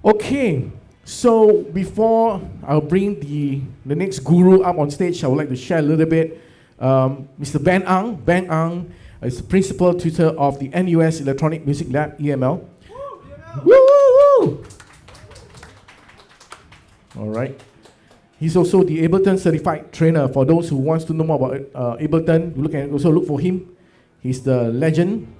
Okay, so before I'll bring the next guru up on stage, I would like to share a little bit. Mr. Ben Ang. Ben Ang is the principal tutor of the NUS Electronic Music Lab, EML. Woo, woo, woo. All right. He's also the Ableton certified trainer. For those who wants to know more about Ableton, you can also look for him. He's the legend.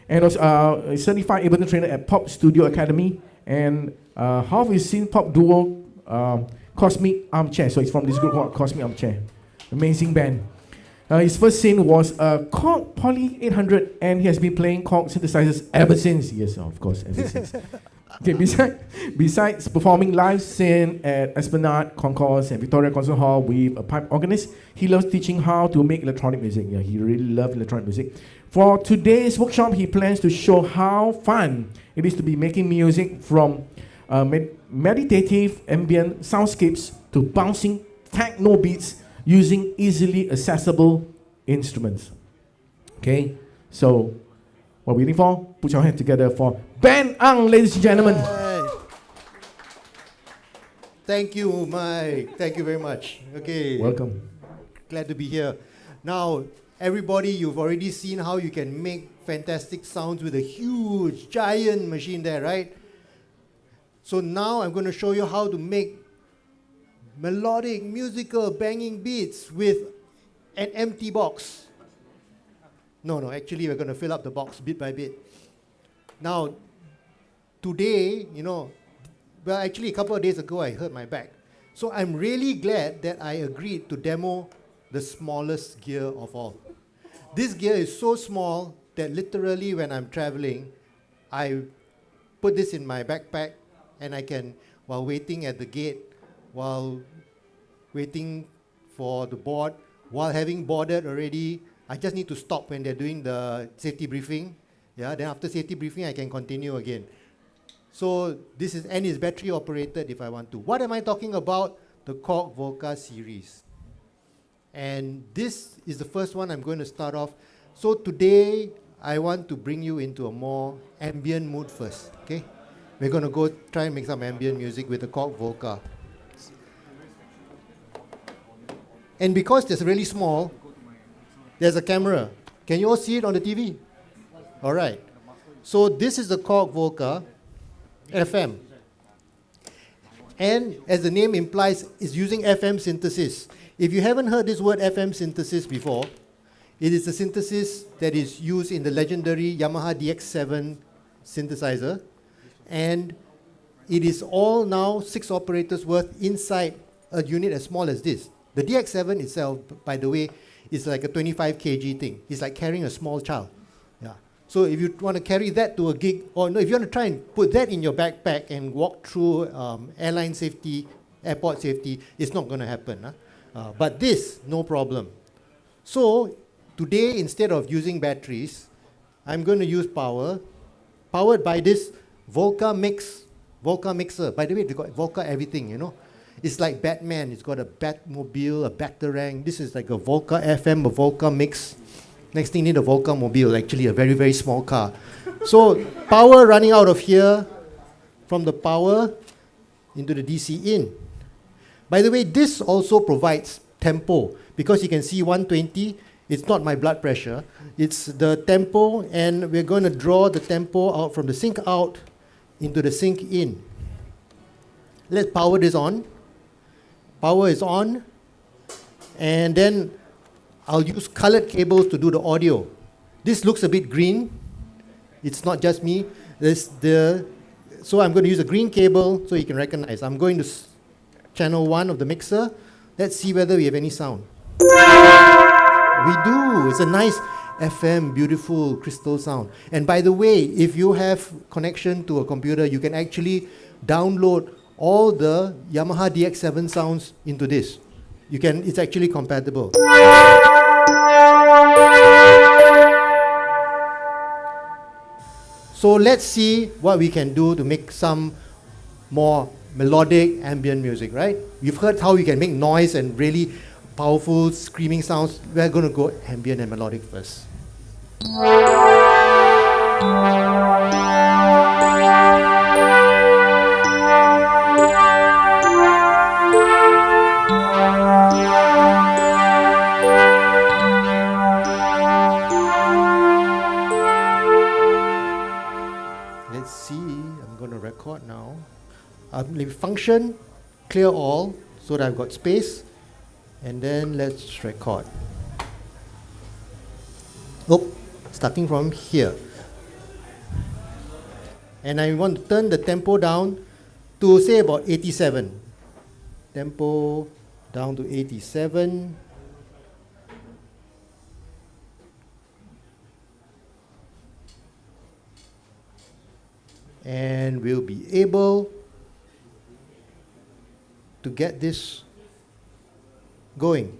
And also a certified Ableton trainer at Pop Studio Academy. And half of his synth pop duo, Cosmic Armchair. So it's from this group called Cosmic Armchair. Amazing band. His first synth was a Korg Poly 800, and he has been playing Korg synthesizers ever since. Yes, of course, ever since. Okay, besides performing live synth at Esplanade, Concourse, and Victoria Concert Hall with a pipe organist, he loves teaching how to make electronic music. Yeah, he really loves electronic music. For today's workshop, he plans to show how fun it is to be making music from meditative ambient soundscapes to bouncing techno beats using easily accessible instruments. Okay, so what are we waiting for? Put your hands together for Ben Ang, ladies and gentlemen. Hi. Thank you, Mike. Thank you very much. Okay. Welcome. Glad to be here. Now, everybody, you've already seen how you can make fantastic sounds with a huge, giant machine there, right? So now I'm going to show you how to make melodic, musical, banging beats with an empty box. No, actually we're going to fill up the box bit by bit. Now, today, well, actually a couple of days ago I hurt my back. So I'm really glad that I agreed to demo the smallest gear of all. This gear is so small that literally when I'm traveling, I put this in my backpack and I can, while waiting at the gate, while waiting for the board, while having boarded already, I just need to stop when they're doing the safety briefing. Yeah, then after safety briefing, I can continue again. So this is, and it's battery operated if I want to. What am I talking about? The Korg Volca series. And this is the first one I'm going to start off. So today, I want to bring you into a more ambient mood first, okay? We're going to go try and make some ambient music with the Korg Volca. And because it's really small, there's a camera. Can you all see it on the TV? All right. So this is the Korg Volca FM. And as the name implies, it's using FM synthesis. If you haven't heard this word FM synthesis before, it is a synthesis that is used in the legendary Yamaha DX7 synthesizer. And it is all now 6 operators worth inside a unit as small as this. The DX7 itself, by the way, is like a 25 kg thing. It's like carrying a small child. Yeah. So if you want to carry that to a gig, or no, if you want to try and put that in your backpack and walk through airline safety, airport safety, it's not going to happen. But this, no problem. So today, instead of using batteries, I'm going to use power, powered by this Volca mixer. By the way, they got Volca everything, It's like Batman. It's got a Batmobile, a Batarang. This is like a Volca FM, a Volca mix. Next thing you need a Volca Mobile, actually a very, very small car. So power running out of here from the power into the DC in. By the way, this also provides tempo because you can see 120. It's not my blood pressure. It's the tempo, and we're going to draw the tempo out from the sync out into the sync in. Let's power this on. Power is on. And then I'll use colored cables to do the audio. This looks a bit green. It's not just me. So I'm going to use a green cable so you can recognize. I'm going to channel 1 of the mixer. Let's see whether we have any sound. We do. It's a nice FM, beautiful crystal sound. And by the way, if you have connection to a computer, you can actually download all the Yamaha DX7 sounds into this. It's actually compatible. So let's see what we can do to make some more melodic ambient music, right? You've heard how we can make noise and really powerful screaming sounds. We're going to go ambient and melodic first. I'm going to record now. Let me function, clear all, so that I've got space. And then let's record. Oh, starting from here. And I want to turn the tempo down to say about 87. Tempo down to 87. And we'll be able to get this going.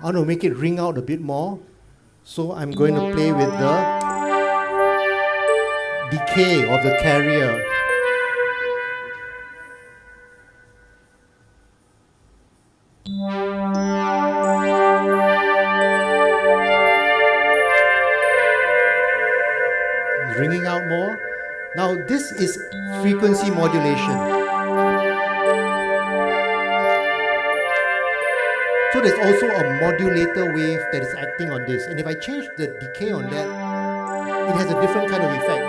I want to make it ring out a bit more, so I'm going to play with the decay of the carrier. It's ringing out more. Now this is frequency modulation. So there's also a modulator wave that is acting on this. And if I change the decay on that, it has a different kind of effect.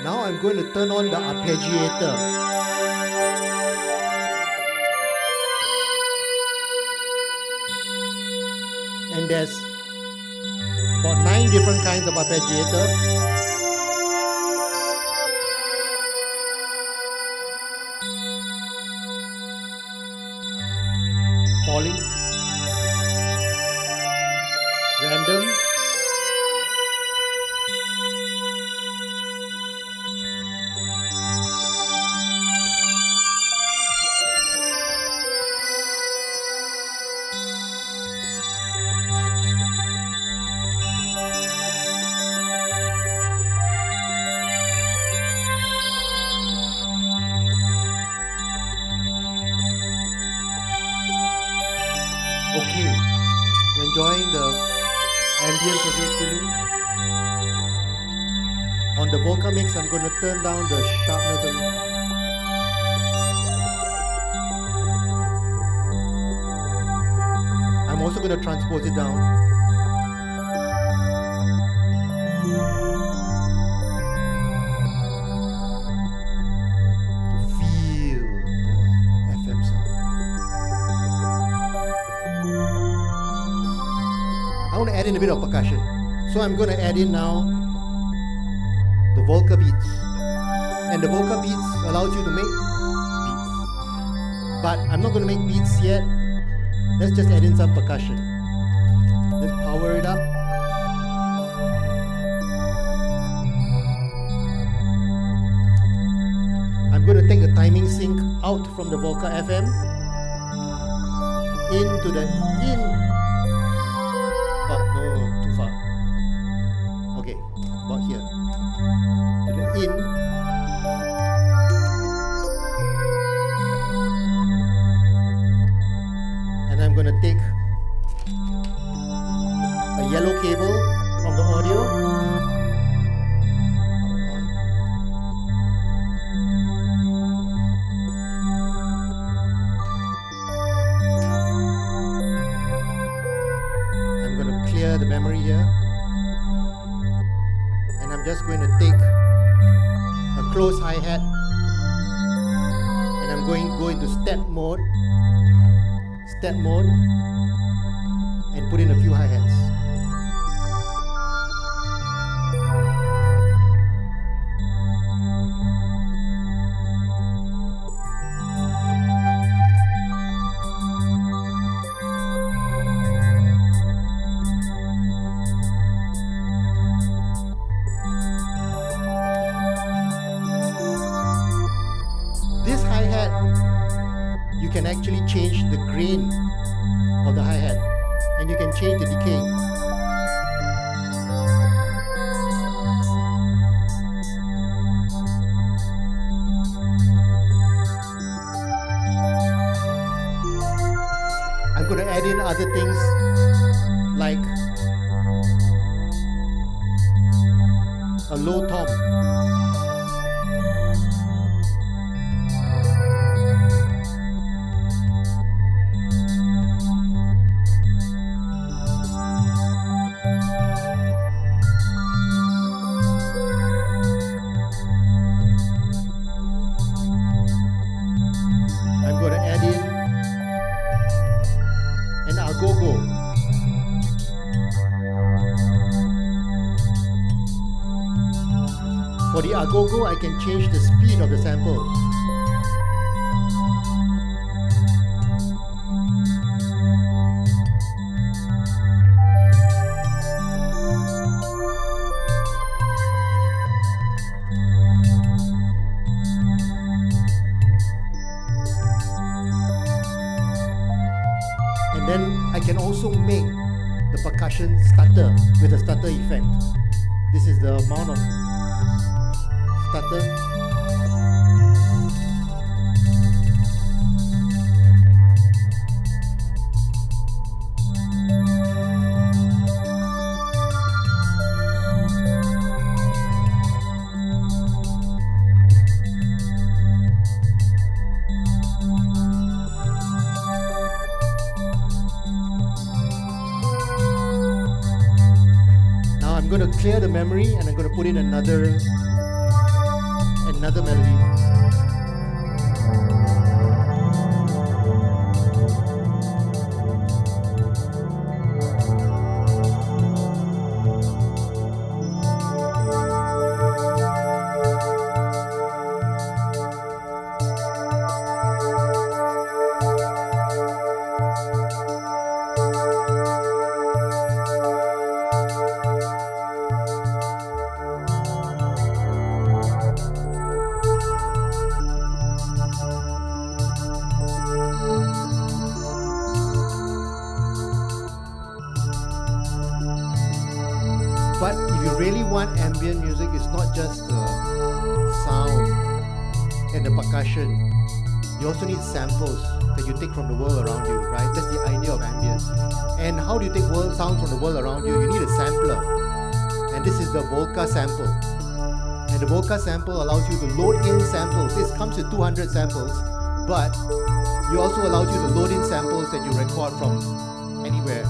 Now I'm going to turn on the Arpeggiator. And there's about 9 different kinds of Arpeggiator. Falling. Random. Okay, you're enjoying the ambience of it feeling. On the Volca mix, I'm going to turn down the sharpness a little. I'm also going to transpose it down. I want to add in a bit of percussion. So I'm going to add in now the Volca beats. And the Volca beats allows you to make beats. But I'm not going to make beats yet. Let's just add in some percussion. Let's power it up. I'm going to take the timing sync out from the Volca FM into the in. No, too far. Okay, about here. To the in. And I'm going to take a yellow cable from the audio. The memory here, and I'm just going to take a close hi-hat, and I'm going to go into step mode, and put in a few hi-hats. grain of the hi-hat, and you can change the decay. I'm going to add in other things like a low tom. I'm going to add in an agogo. For the agogo, I can change the speed of the sample. And then I can also make the percussion stutter with a stutter effect. This is the amount of stutter. Now I'm going to clear the memory and I'm going to put in another melody. But if you really want ambient music, it's not just the sound and the percussion. You also need samples that you take from the world around you, right? That's the idea of ambient. And how do you take sounds from the world around you? You need a sampler. And this is the Volca sample. And the Volca sample allows you to load in samples. This comes with 200 samples, but it also allows you to load in samples that you record from anywhere.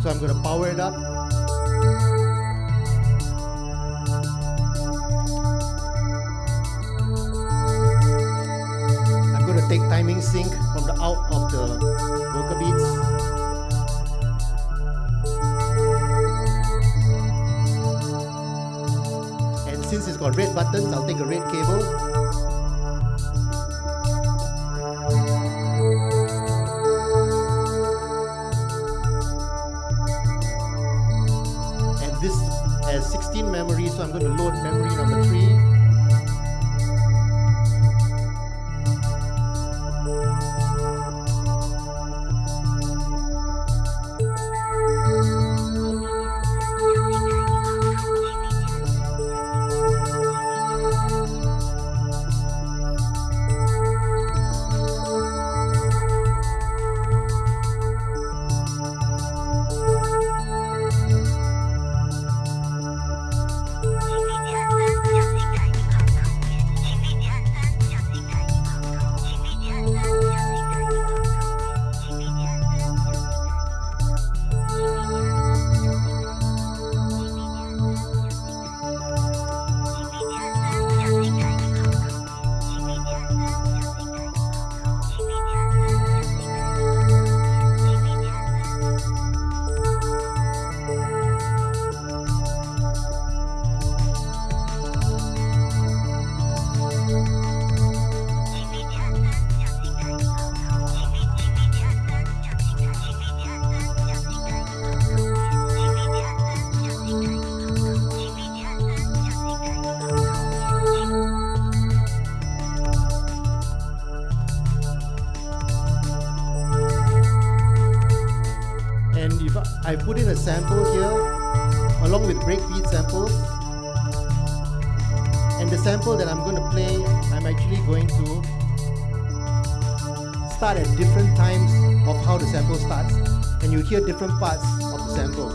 So I'm going to power it up. I'm going to take timing sync from the out of the Volca beats. And since it's got red buttons, I'll take a red cable. This has 16 memory, so I'm going to load memory number 3. I put in a sample here along with breakbeat samples. And the sample that I'm going to play, I'm actually going to start at different times of how the sample starts, and you hear different parts of the sample.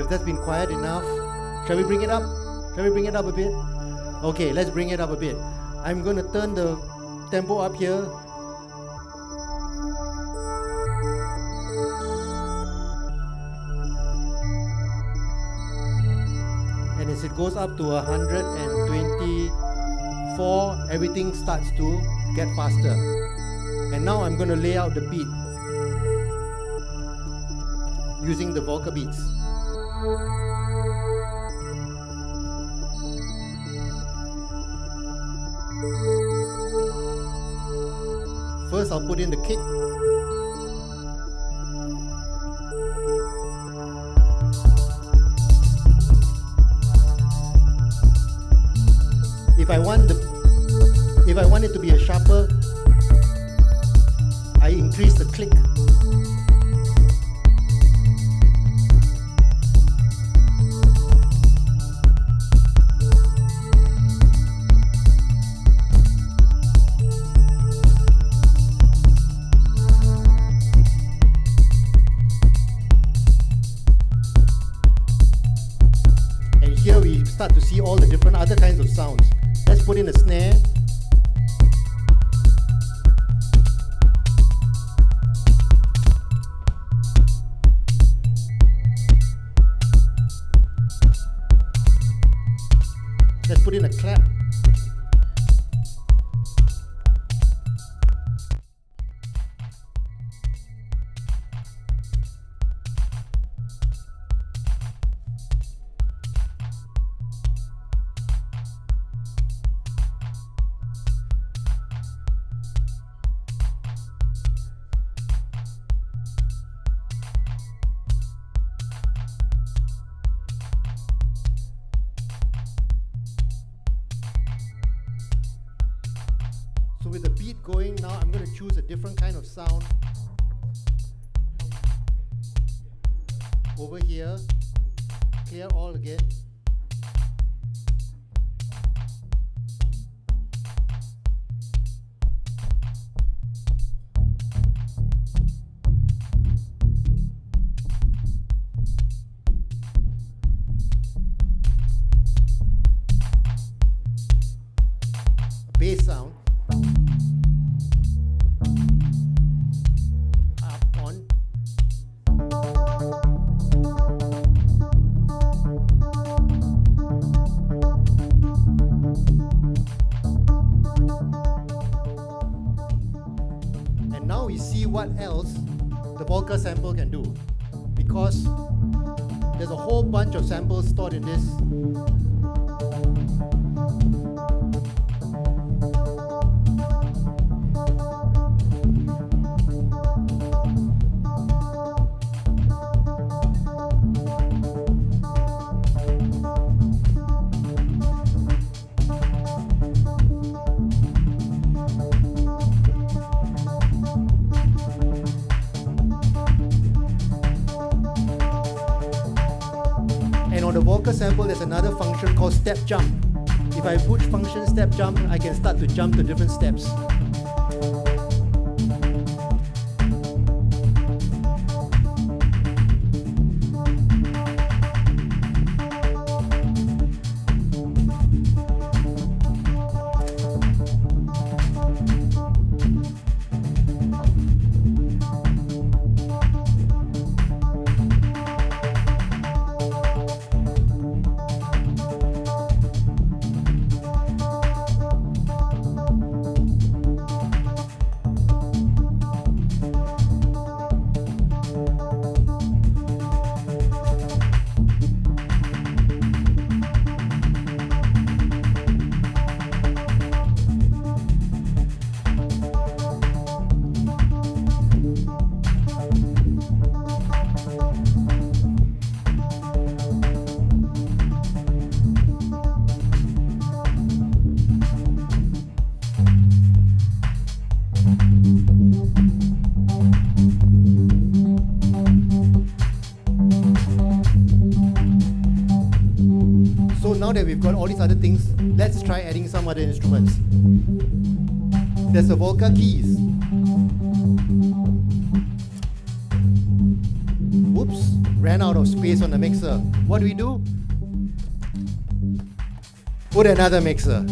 That's been quiet enough. Shall we bring it up? Shall we bring it up a bit? Okay, let's bring it up a bit. I'm going to turn the tempo up here. And as it goes up to 124, everything starts to get faster. And now I'm going to lay out the beat using the Volca beats. First, I'll put in the kick. If I want it to be a sharper, I increase the click. Start to see all the different other kinds of sounds. Let's put in a snare. Let's put in a clap. So with the beat going, now I'm going to choose a different kind of sound. Over here, clear all again. A bass sound. Volca sample can do, because there's a whole bunch of samples stored in this. Sample, there's another function called step jump. If I push function step jump, I can start to jump to different steps. Now that we've got all these other things, let's try adding some other instruments. There's the Volca keys. Whoops, ran out of space on the mixer. What do? Put another mixer.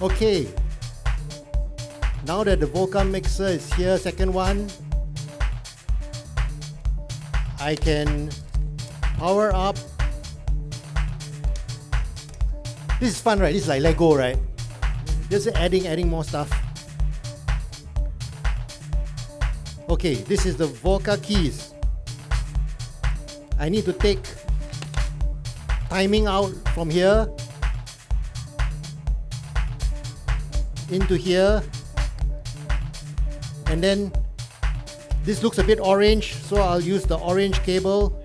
Okay, now that the Volca mixer is here, second one, I can power up. This is fun, right? This is like Lego, right? Just adding more stuff. Okay, this is the Volca keys. I need to take timing out from here into here, and then this looks a bit orange, so I'll use the orange cable.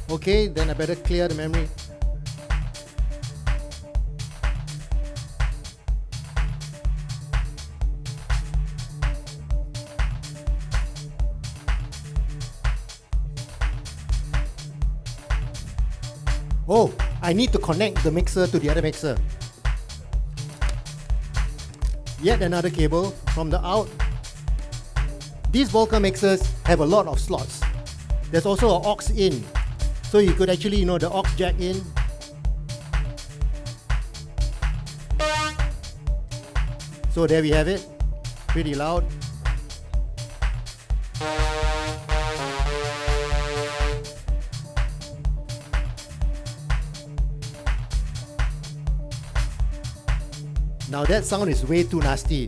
Okay, then I better clear the memory. Oh, I need to connect the mixer to the other mixer. Yet another cable from the out. These Volca mixers have a lot of slots. There's also an aux in. So you could actually, the aux jack in. So there we have it. Pretty loud. Now that sound is way too nasty.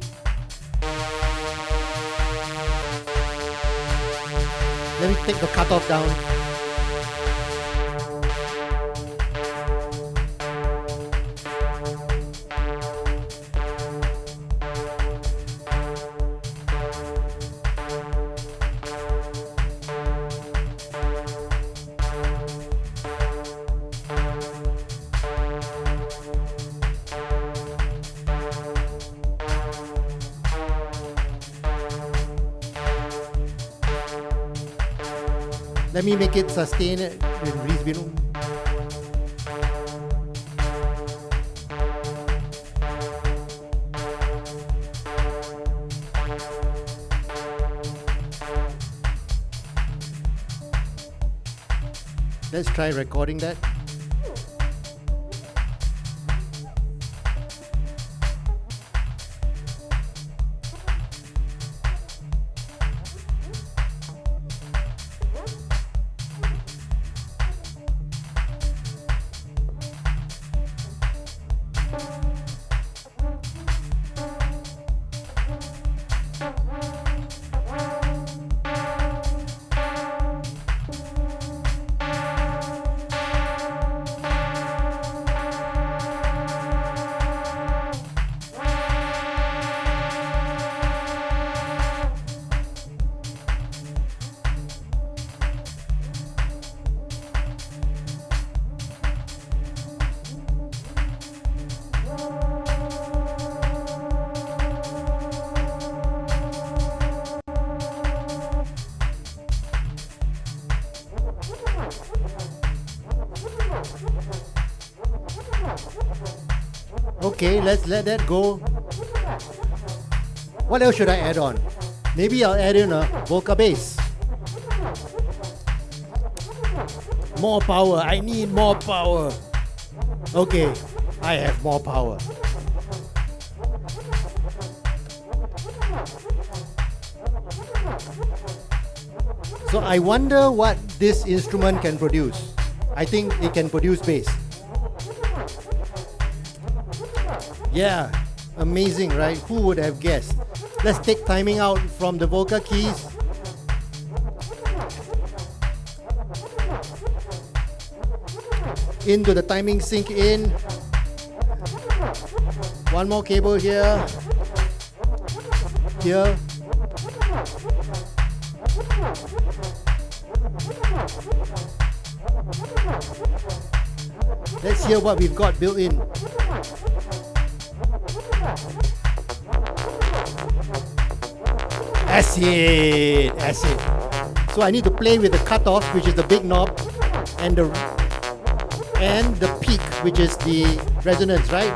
Let me take the cutoff down. Let me make it sustain it. Let's try recording that. Okay, let's let that go. What else should I add on? Maybe I'll add in a Volca bass. More power, I need more power. Okay, I have more power. So I wonder what this instrument can produce. I think it can produce bass. Yeah, amazing, right? Who would have guessed? Let's take timing out from the Volca keys. Into the timing sync in. One more cable here. Here. Let's hear what we've got built in. Acid. So I need to play with the cutoff, which is the big knob, and the peak, which is the resonance, right?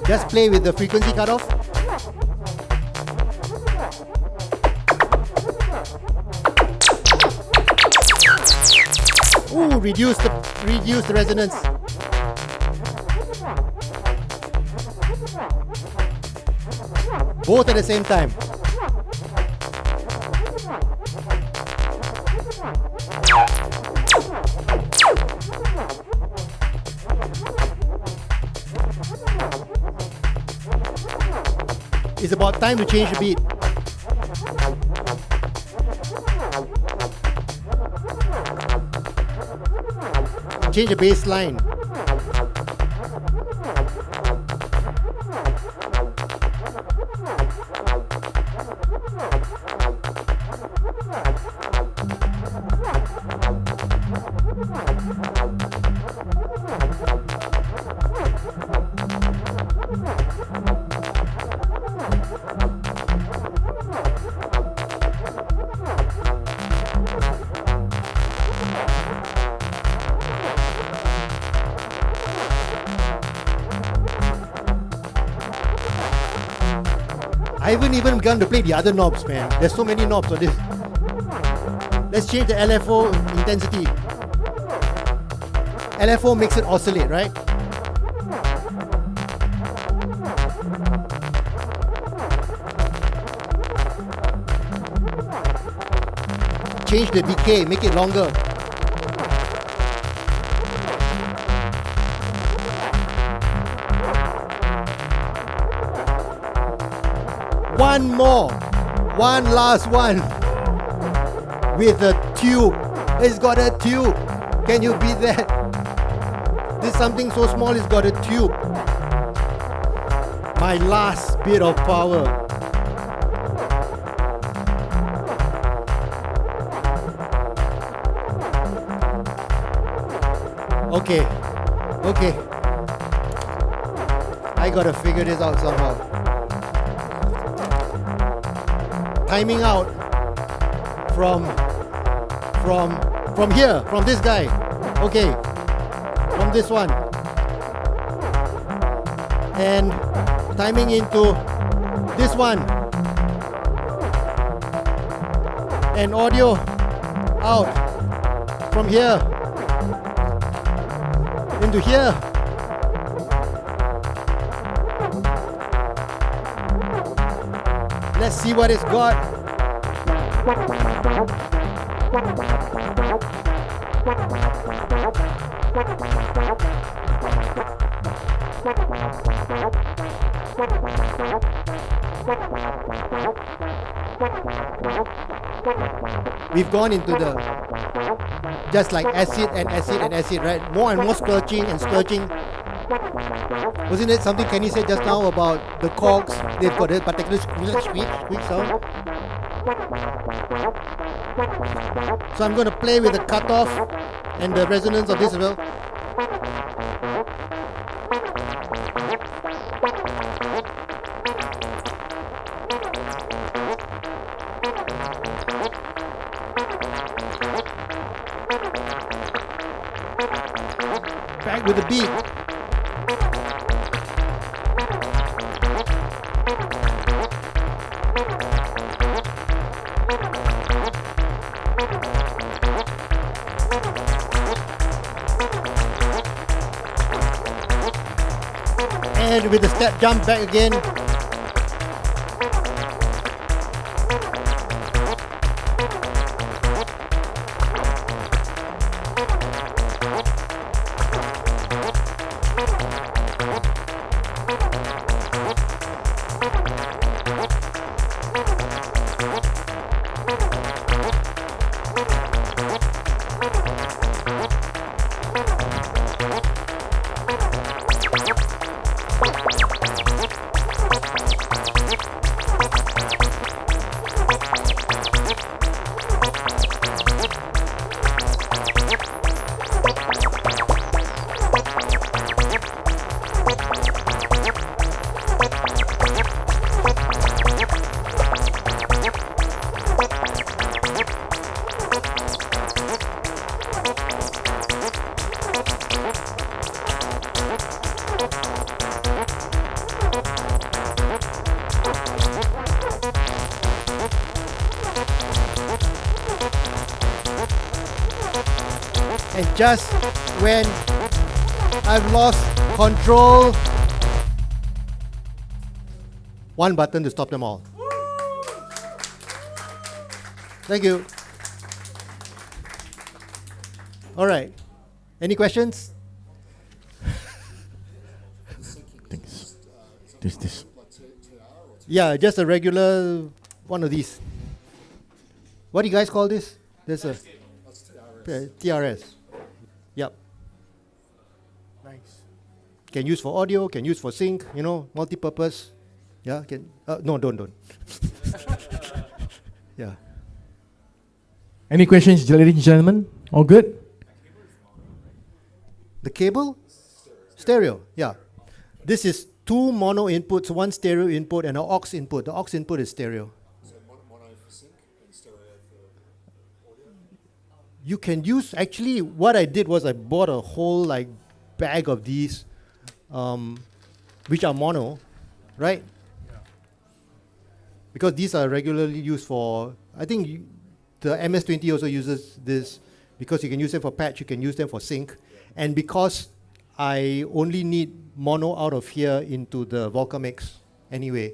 Just play with the frequency cutoff. Ooh, reduce the resonance. Both at the same time. It's about time to change the beat. Change the bass line. I haven't even begun to play the other knobs, man. There's so many knobs on this. Let's change the LFO intensity. LFO makes it oscillate, right? Change the decay, make it longer. One more, one last one with a tube. It's got a tube. Can you beat that? This something so small, it's got a tube. My last bit of power. Okay, okay. I gotta figure this out somehow. Timing out from here, from this guy. Okay, from this one. And timing into this one. And audio out from here into here. Let's see what it's got. We've gone into the just like acid and acid and acid, right? More and more splurging and splurging. Wasn't it something Kenny said just now about the Korgs? They've got a particular squeak sound. So I'm going to play with the cutoff and the resonance of this as well. Back with the beat. And with the step jump back again. And just when I've lost control, one button to stop them all. Thank you. All right. Any questions? Thanks. This. Yeah, just a regular one of these. What do you guys call this? There's a TRS. Yep. Nice. Can use for audio, can use for sync, you know, multi-purpose. Yeah, can. No, don't. Yeah. Any questions, ladies and gentlemen? All good? The cable? Stereo, yeah. This is two mono inputs, one stereo input and an aux input. The aux input is stereo. So mono for sync and stereo for audio? You can use, actually, what I did was I bought a whole like bag of these, which are mono, right? Yeah. Because these are regularly used for, I think the MS-20 also uses this because you can use them for patch, you can use them for sync. And because I only need mono out of here into the Volca mix anyway,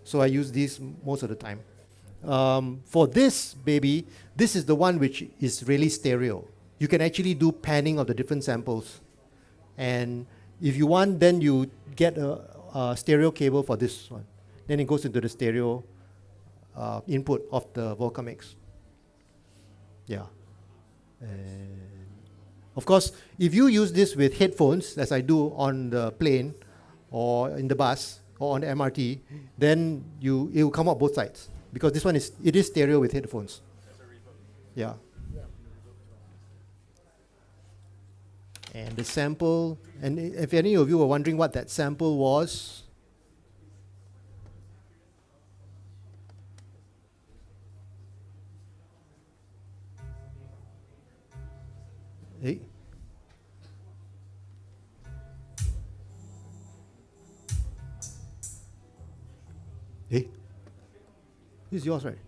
so I use these most of the time. For this baby, this is the one which is really stereo. You can actually do panning of the different samples. And if you want, then you get a stereo cable for this one. Then it goes into the stereo input of the Volca mix. Yeah. And Of course, if you use this with headphones, as I do on the plane or in the bus or on the MRT, then it will come out both sides, because this one is stereo with headphones. Yeah. And the sample, and if any of you were wondering what that sample was, hey. Hey. This is yours, right?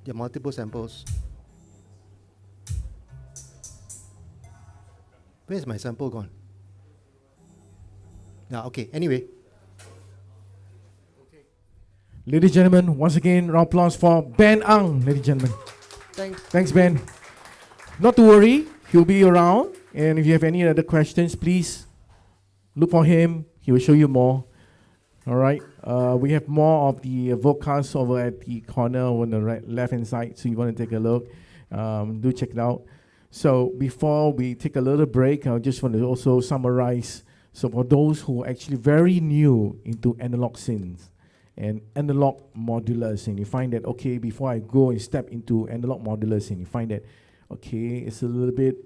There are multiple samples. Where's my sample gone? Yeah, okay, anyway. Ladies and gentlemen, once again, round of applause for Ben Ang, ladies and gentlemen. Thanks. Thanks, Ben. Not to worry, he'll be around. And if you have any other questions, please look for him. He will show you more. All right. We have more of the vocals over at the corner on the left-hand side. So you want to take a look. Do check it out. So before we take a little break, I just want to also summarize. So for those who are actually very new into analog synths and analog modulars, and you find that, okay, before I go and step into analog modulars, and you find that, okay, it's a little bit,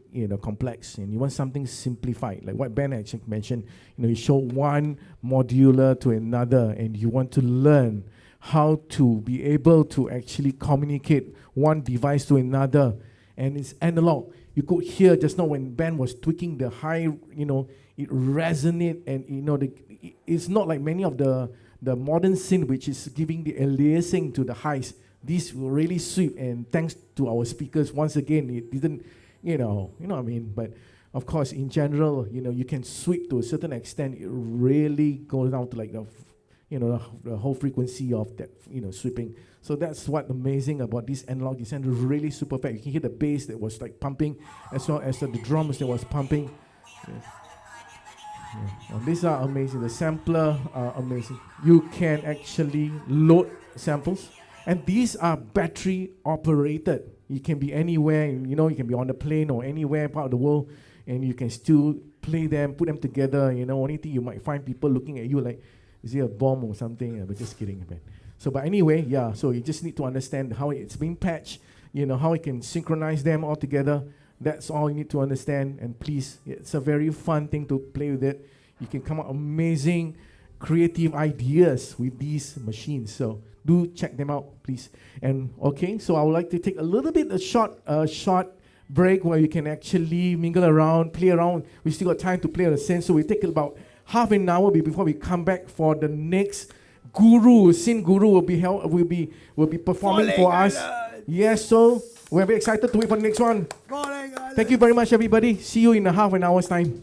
complex, and you want something simplified, like what Ben actually mentioned. You show one modular to another, and you want to learn how to be able to actually communicate one device to another, and it's analog. You could hear just now when Ben was tweaking the high, it resonate, and it's not like many of the modern synth which is giving the aliasing to the highs. These were really sweet, and thanks to our speakers, once again, it didn't, what I mean. But of course, in general, you can sweep to a certain extent. It really goes down to like the whole frequency of that, sweeping. So that's what amazing about this analog design. Really super perfect. You can hear the bass that was like pumping, as well as the drums that was pumping. Yes. Yeah. These are amazing. The sampler are amazing. You can actually load samples. And these are battery operated. You can be anywhere, you can be on the plane or anywhere part of the world, and you can still play them, put them together. Only thing you might find people looking at you like, is it a bomb or something? But just kidding, man. So, but anyway, yeah, so you just need to understand how it's being patched, how it can synchronize them all together. That's all you need to understand. And please, it's a very fun thing to play with it. You can come up amazing, creative ideas with these machines. So do check them out, please. And okay, so I would like to take a short break where you can actually mingle around, play around. We still got time to play on the synth, so we take about half an hour before we come back for the next guru. Synth guru will be performing for us. Yes, so we're very excited to wait for the next one. Thank you very much, everybody. See you in a half an hour's time.